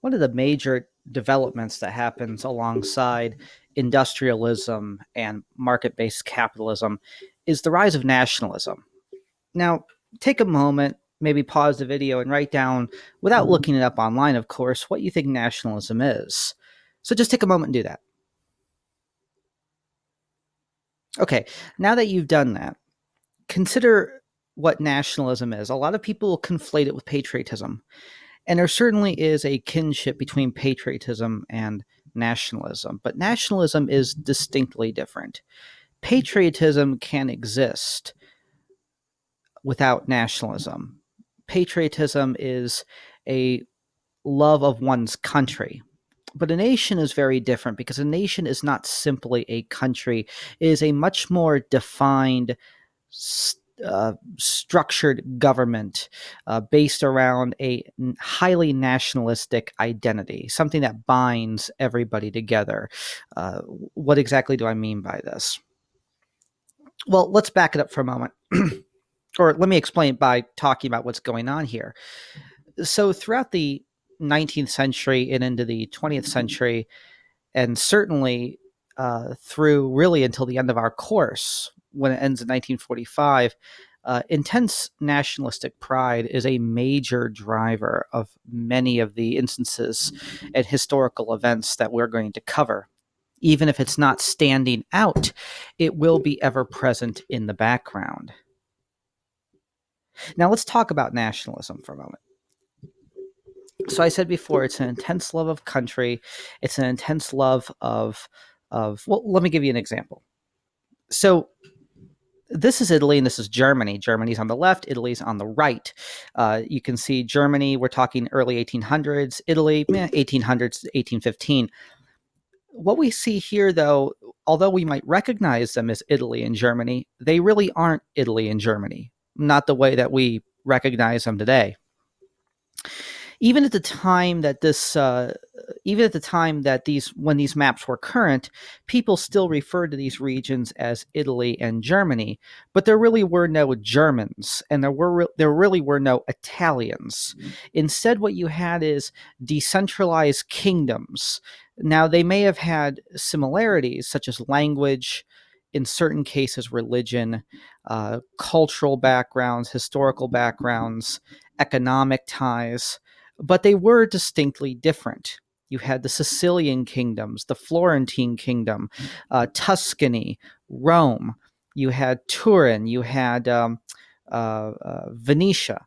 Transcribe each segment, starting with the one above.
One of the major developments that happens alongside industrialism and market based capitalism is the rise of nationalism. Now, take a moment, maybe pause the video and write down, without looking it up online, of course, what you think nationalism is. So just take a moment and do that. Okay, now that you've done that, consider what nationalism is. A lot of people conflate it with patriotism. And there certainly is a kinship between patriotism and nationalism, but nationalism is distinctly different. Patriotism can exist without nationalism. Patriotism is a love of one's country. But a nation is very different because a nation is not simply a country, it is a much more defined structured government based around a highly nationalistic identity, something that binds everybody together. What exactly do I mean by this? Well, let's back it up for a moment. Or let me explain by talking about what's going on here. So, throughout the 19th century and into the 20th century, and certainly through really until the end of our course, when it ends in 1945, intense nationalistic pride is a major driver of many of the instances and historical events that we're going to cover. Even if it's not standing out, it will be ever present in the background. Now, let's talk about nationalism for a moment. So, I said before, it's an intense love of country. It's an intense love of. Well, let me give you an example. So, this is Italy and this is Germany. Germany's on the left, Italy's on the right. You can see Germany, we're talking early 1800s, Italy, 1800s, 1815. What we see here, though, although we might recognize them as Italy and Germany, they really aren't Italy and Germany, not the way that we recognize them today. Even at the time that when these maps were current, people still referred to these regions as Italy and Germany, but there really were no Germans and there really were no Italians. Instead, what you had is decentralized kingdoms. Now, they may have had similarities such as language, in certain cases religion, cultural backgrounds, historical backgrounds, economic ties, but they were distinctly different. You had the Sicilian kingdoms, the Florentine kingdom, Tuscany, Rome. You had Turin. You had Venetia.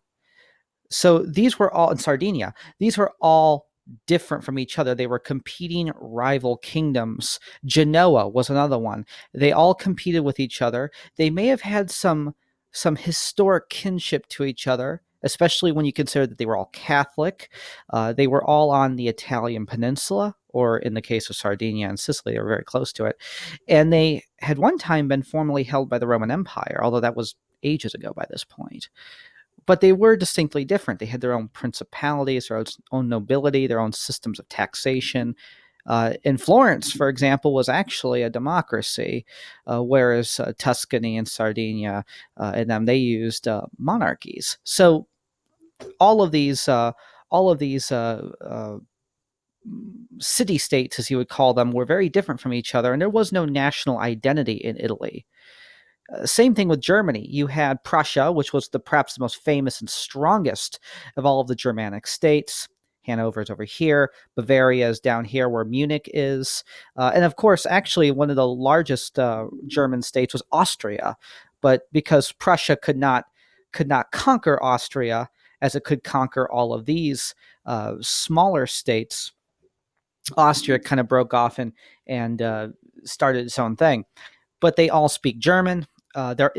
So these were all in Sardinia. These were all different from each other. They were competing rival kingdoms. Genoa was another one. They all competed with each other. They may have had some historic kinship to each other, especially when you consider that they were all Catholic. They were all on the Italian peninsula, or in the case of Sardinia and Sicily, they were very close to it. And they had one time been formerly held by the Roman Empire, although that was ages ago by this point. But they were distinctly different. They had their own principalities, their own nobility, their own systems of taxation. In Florence, for example, was actually a democracy, whereas Tuscany and Sardinia and them, they used monarchies. So all of these city states, as you would call them, were very different from each other, and there was no national identity in Italy. Same thing with Germany. You had Prussia, which was perhaps the most famous and strongest of all of the Germanic states. Hanover is over here. Bavaria is down here where Munich is. And of course, actually, one of the largest German states was Austria. But because Prussia could not conquer Austria as it could conquer all of these smaller states, Austria kind of broke off and started its own thing. But they all speak German. There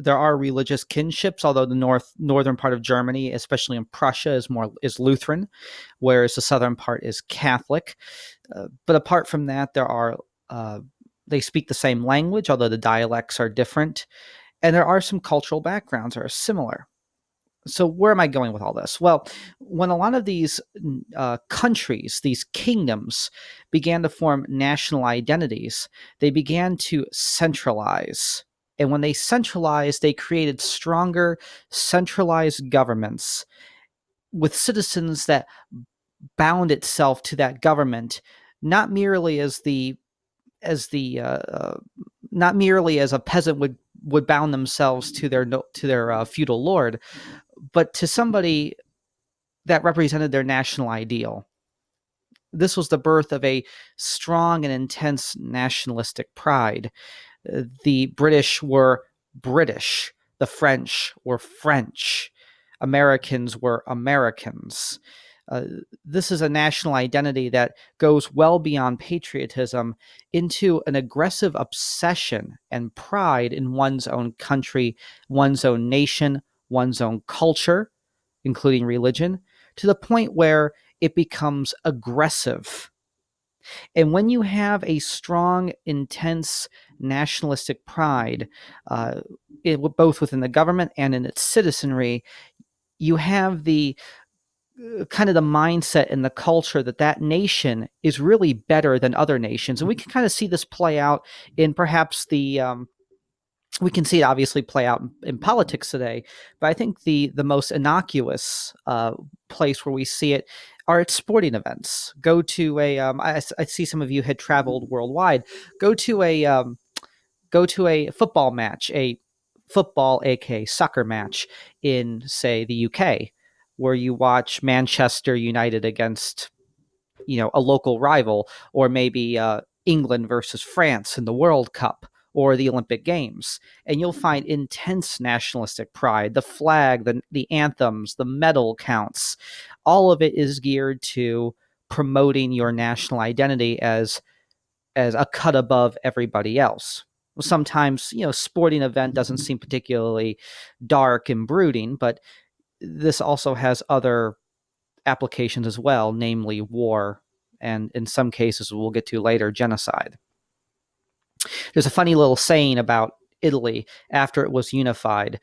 are religious kinships, although the northern part of Germany, especially in Prussia, is Lutheran, whereas the southern part is Catholic. But apart from that, they speak the same language, although the dialects are different, and there are some cultural backgrounds that are similar. So where am I going with all this? Well, when a lot of these countries, these kingdoms, began to form national identities, they began to centralize. And when they centralized, they created stronger, centralized governments with citizens that bound itself to that government, not merely as the as the not merely as a peasant would bound themselves to their feudal lord, but to somebody that represented their national ideal. This was the birth of a strong and intense nationalistic pride. The British were British, the French were French, Americans were Americans. Uh, this is a national identity that goes well beyond patriotism into an aggressive obsession and pride in one's own country, one's own nation, one's own culture, including religion, to the point where it becomes aggressive. And when you have a strong, intense nationalistic pride, both within the government and in its citizenry, you have the kind of the mindset and the culture that that nation is really better than other nations. And we can kind of see this play out in perhaps we can see it obviously play out in politics today, but I think the most innocuous place where we see it are at sporting events. Go to I see some of you had traveled worldwide. Go to a football match, a football, aka soccer match in say the UK, where you watch Manchester United against a local rival, or maybe England versus France in the World Cup or the Olympic Games, and you'll find intense nationalistic pride. The flag, the anthems, the medal counts, all of it is geared to promoting your national identity as a cut above everybody else. Sometimes, sporting event doesn't seem particularly dark and brooding, but this also has other applications as well, namely war, and in some cases we'll get to later, genocide. There's a funny little saying about Italy after it was unified.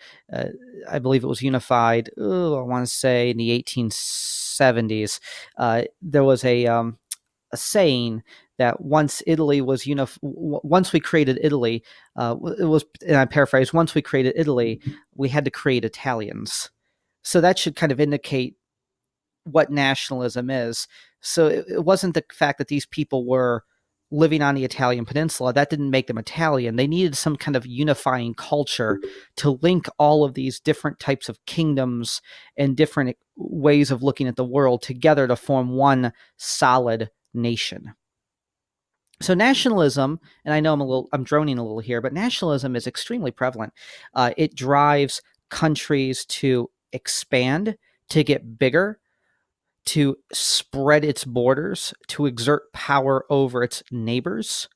I believe it was unified, I want to say in the 1870s. There was a saying that once Italy was once we created Italy, it was, and I paraphrase, once we created Italy, we had to create Italians. So that should kind of indicate what nationalism is. So it wasn't the fact that these people were living on the Italian peninsula that didn't make them Italian. They needed some kind of unifying culture to link all of these different types of kingdoms and different ways of looking at the world together to form one solid nation. So nationalism, and I know I'm droning a little here, but nationalism is extremely prevalent. It drives countries to expand, to get bigger, to spread its borders, to exert power over its neighbors.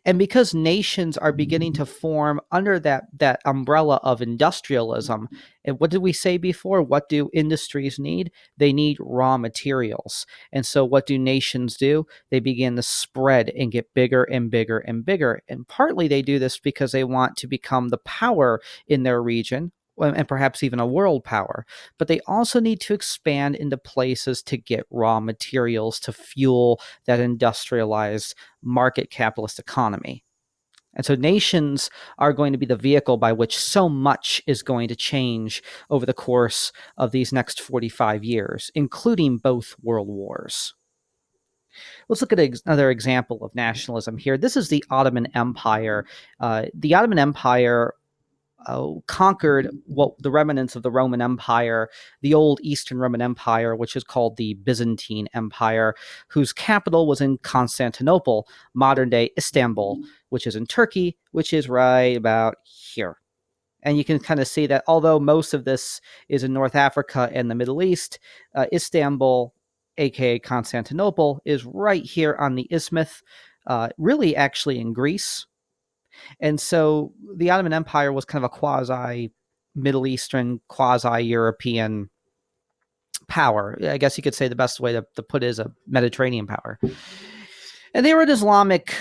And because nations are beginning to form under that umbrella of industrialism, and what did we say before? What do industries need? They need raw materials. And so what do nations do? They begin to spread and get bigger and bigger and bigger. And partly they do this because they want to become the power in their region, and perhaps even a world power, but they also need to expand into places to get raw materials to fuel that industrialized market capitalist economy. And so nations are going to be the vehicle by which so much is going to change over the course of these next 45 years, including both world wars. Let's look at another example of nationalism here. This is the Ottoman Empire. The Ottoman Empire conquered what the remnants of the Roman Empire, the old Eastern Roman Empire, which is called the Byzantine Empire, whose capital was in Constantinople, modern day Istanbul, which is in Turkey, which is right about here. And you can kind of see that although most of this is in North Africa and the Middle East, Istanbul, aka Constantinople, is right here on the isthmus, really actually in Greece. And so the Ottoman Empire was kind of a quasi Middle Eastern, quasi European power. I guess you could say the best way to put it is a Mediterranean power. And they were an Islamic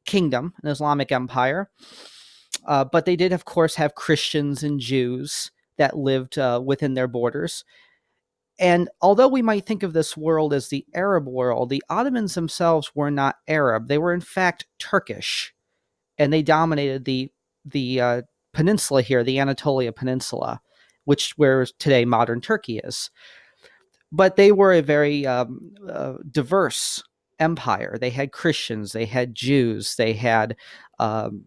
kingdom, an Islamic empire. But they did, of course, have Christians and Jews that lived within their borders. And although we might think of this world as the Arab world, the Ottomans themselves were not Arab. They were, in fact, Turkish. And they dominated the peninsula here, the Anatolia Peninsula, where today modern Turkey is. but they were a very diverse empire. They had Christians, they had Jews, they had um,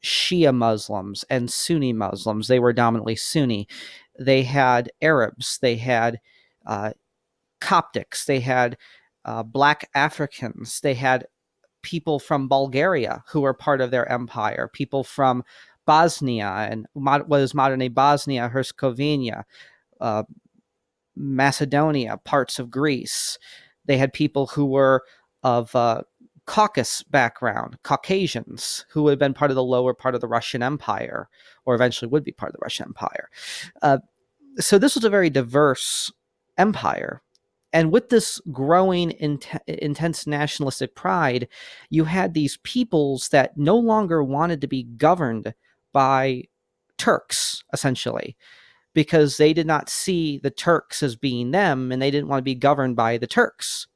Shia Muslims and Sunni Muslims. They were dominantly Sunni. They had Arabs, they had uh, Coptics, they had Black Africans, they had people from Bulgaria who were part of their empire, people from Bosnia and what is modern day Bosnia Herzegovina, uh, Macedonia, parts of Greece. They had people who were of Caucasus background, Caucasians, who would have been part of the lower part of the Russian Empire, or eventually would be part of the Russian Empire. Uh, so this was a very diverse empire. And with this growing intense nationalistic pride, you had these peoples that no longer wanted to be governed by Turks, essentially, because they did not see the Turks as being them and they didn't want to be governed by the Turks.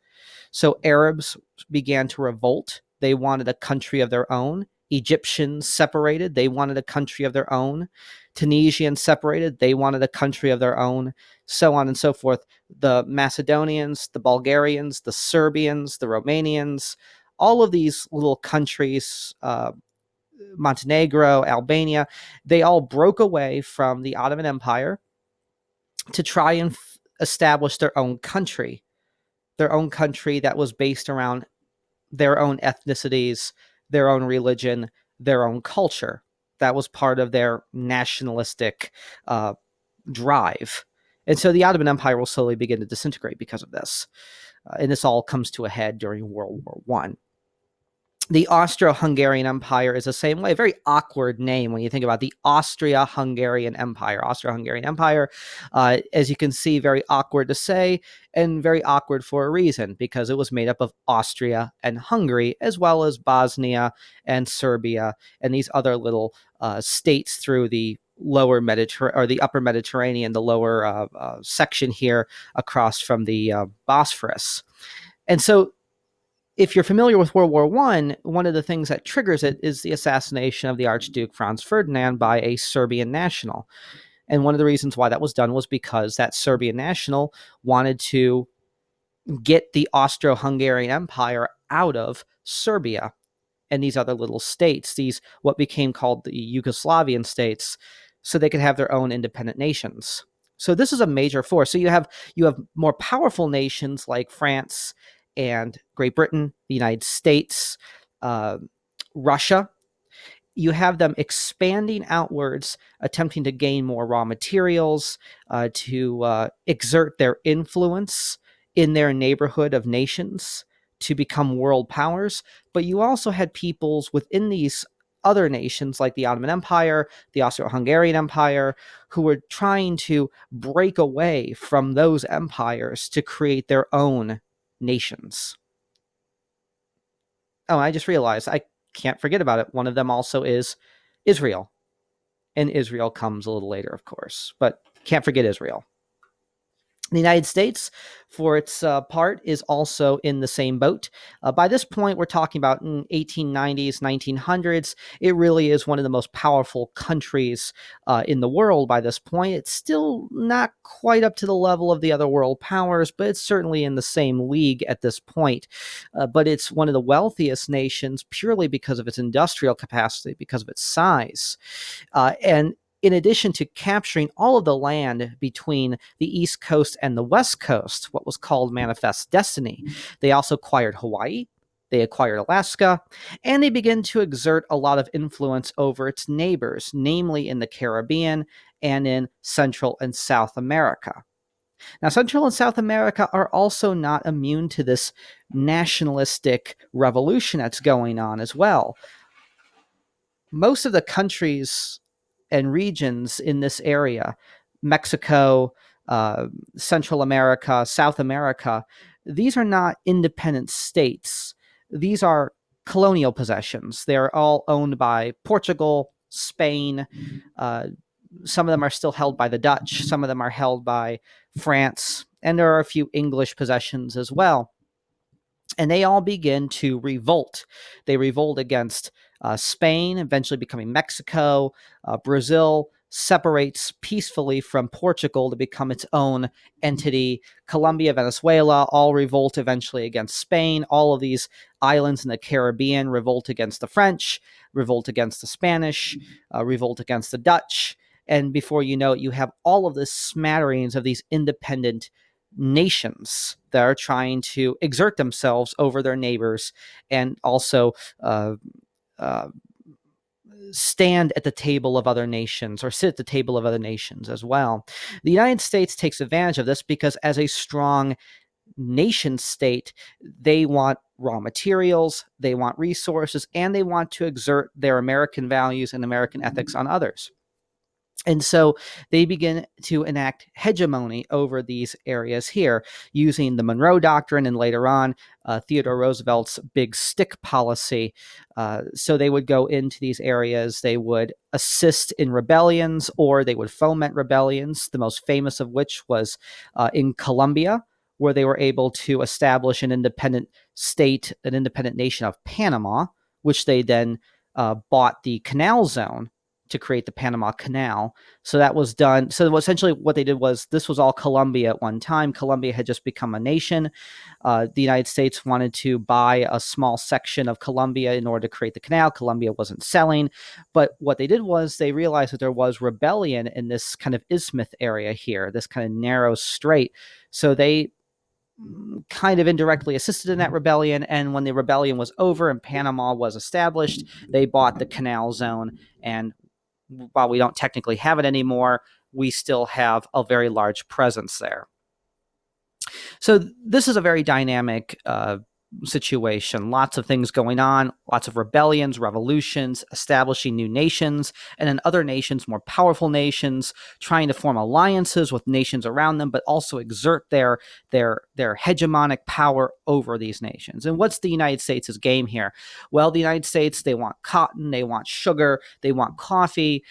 So Arabs began to revolt. They wanted a country of their own. Egyptians separated. They wanted a country of their own. Tunisians separated. They wanted a country of their own. So on and so forth. The Macedonians, the Bulgarians, the Serbians, the Romanians, all of these little countries, Montenegro, Albania, they all broke away from the Ottoman Empire to try and establish their own country that was based around their own ethnicities, their own religion, their own culture. That was part of their nationalistic drive. And so the Ottoman Empire will slowly begin to disintegrate because of this. And this all comes to a head during World War I. The Austro-Hungarian Empire is the same way. A very awkward name when you think about the Austria-Hungarian Empire. Austro-Hungarian Empire, as you can see, very awkward to say and very awkward for a reason, because it was made up of Austria and Hungary, as well as Bosnia and Serbia and these other little states through the lower Mediterranean or the upper Mediterranean, the lower section here across from the Bosphorus. And so if you're familiar with World War I, one of the things that triggers it is the assassination of the Archduke Franz Ferdinand by a Serbian national. And one of the reasons why that was done was because that Serbian national wanted to get the Austro-Hungarian Empire out of Serbia and these other little states, these what became called the Yugoslavian states, so they could have their own independent nations. So this is a major force. So you have more powerful nations like France and Great Britain, the United States, Russia. You have them expanding outwards, attempting to gain more raw materials, to exert their influence in their neighborhood of nations, to become world powers. But you also had peoples within these other nations like the Ottoman Empire, the Austro-Hungarian Empire, who were trying to break away from those empires to create their own nations. Oh, I just realized I can't forget about it. One of them also is Israel. And Israel comes a little later, of course, but can't forget Israel. The United States, for its part, is also in the same boat. By this point, we're talking about 1890s, 1900s. It really is one of the most powerful countries in the world by this point. It's still not quite up to the level of the other world powers, but it's certainly in the same league at this point. But it's one of the wealthiest nations purely because of its industrial capacity, because of its size. And in addition to capturing all of the land between the East Coast and the West Coast, what was called Manifest Destiny, they also acquired Hawaii, they acquired Alaska, and they began to exert a lot of influence over its neighbors, namely in the Caribbean and in Central and South America. Now, Central and South America are also not immune to this nationalistic revolution that's going on as well. Most of the countries and regions in this area, Mexico, Central America, South America, these are not independent states. These are colonial possessions. They're all owned by Portugal, Spain. Some of them are still held by the Dutch. Some of them are held by France. And there are a few English possessions as well. And they all begin to revolt. They revolt against Spain, eventually becoming Mexico, Brazil, separates peacefully from Portugal to become its own entity. Colombia, Venezuela all revolt eventually against Spain. All of these islands in the Caribbean revolt against the French, revolt against the Spanish, revolt against the Dutch. And before you know it, you have all of this smatterings of these independent nations that are trying to exert themselves over their neighbors and also uh, uh, stand at the table of other nations or sit at the table of other nations as well. The United States takes advantage of this because, as a strong nation state, they want raw materials, they want resources, and they want to exert their American values and American ethics on others. And so they begin to enact hegemony over these areas here using the Monroe Doctrine and later on Theodore Roosevelt's big stick policy. So they would go into these areas, they would assist in rebellions or they would foment rebellions, the most famous of which was in Colombia, where they were able to establish an independent state, an independent nation of Panama, which they then bought the canal zone to create the Panama Canal. So that was done. So essentially what they did was this was all Colombia at one time. Colombia had just become a nation. The United States wanted to buy a small section of Colombia in order to create the canal. Colombia wasn't selling. But what they did was they realized that there was rebellion in this kind of isthmus area here, this kind of narrow strait. So they kind of indirectly assisted in that rebellion. And when the rebellion was over and Panama was established, they bought the canal zone. And while we don't technically have it anymore, we still have a very large presence there. So this is a very dynamic situation. Lots of things going on, lots of rebellions, revolutions, establishing new nations, and then other nations, more powerful nations, trying to form alliances with nations around them, but also exert their hegemonic power over these nations. And what's the United States' game here? Well, the United States, they want cotton, they want sugar, they want coffee,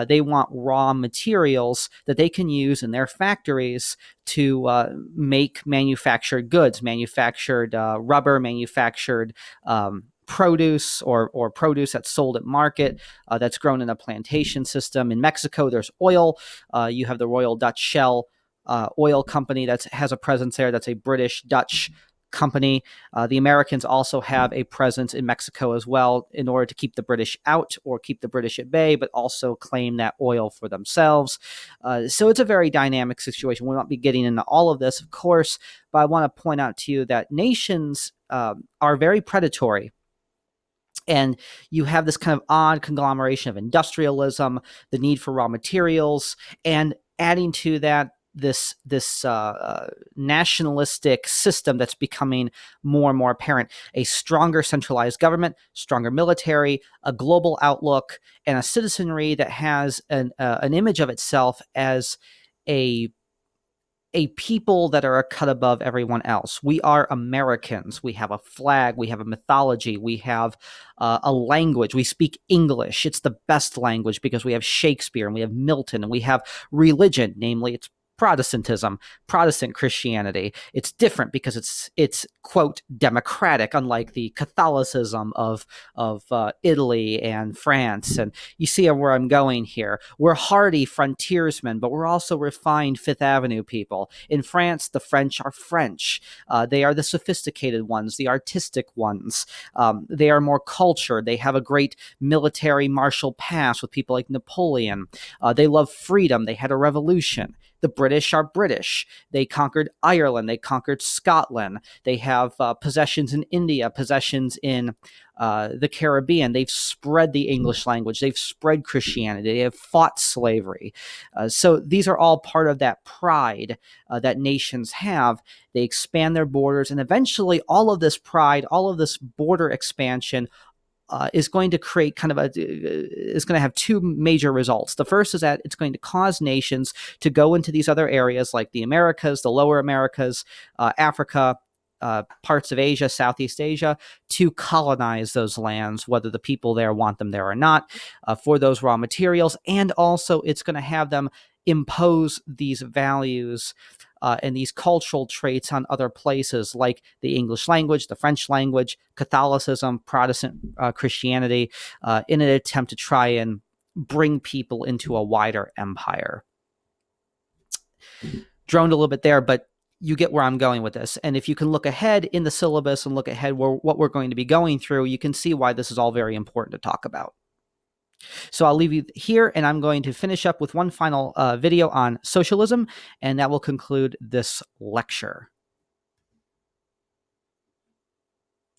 they want raw materials that they can use in their factories to make manufactured goods, manufactured rubber, manufactured produce or produce that's sold at market, that's grown in a plantation system. In Mexico, there's oil. You have the Royal Dutch Shell oil company that has a presence there. That's a British-Dutch company. The Americans also have a presence in Mexico as well in order to keep the British out or keep the British at bay, but also claim that oil for themselves. So it's a very dynamic situation. We'll not be getting into all of this, of course, but I want to point out to you that nations are very predatory. And you have this kind of odd conglomeration of industrialism, the need for raw materials, and adding to that this nationalistic system that's becoming more and more apparent. A stronger centralized government, stronger military, a global outlook, and a citizenry that has an image of itself as a people that are a cut above everyone else. We are Americans. We have a flag. We have a mythology. We have a language. We speak English. It's the best language because we have Shakespeare and we have Milton and we have religion, namely it's Protestantism, Protestant Christianity. It's different because it's quote democratic, unlike the Catholicism of Italy and France. And you see where I'm going here. We're hardy frontiersmen, but we're also refined Fifth Avenue people. In France, the French are French. They are the sophisticated ones, the artistic ones. They are more cultured. They have a great military martial past with people like Napoleon. They love freedom. They had a revolution. The British are British. They conquered Ireland. They conquered Scotland. They have possessions in India, possessions in the Caribbean. They've spread the English language. They've spread Christianity. They have fought slavery. So these are all part of that pride that nations have. They expand their borders, and eventually all of this pride, all of this border expansion is going to create is going to have two major results. The first is that it's going to cause nations to go into these other areas like the Americas, the lower Americas, Africa, parts of Asia, Southeast Asia, to colonize those lands, whether the people there want them there or not, for those raw materials. And also it's going to have them impose these values and these cultural traits on other places like the English language, the French language, Catholicism, Protestant Christianity, in an attempt to try and bring people into a wider empire. Droned a little bit there, but you get where I'm going with this. And if you can look ahead in the syllabus and look ahead what we're going to be going through, you can see why this is all very important to talk about. So I'll leave you here, and I'm going to finish up with one final video on socialism, and that will conclude this lecture.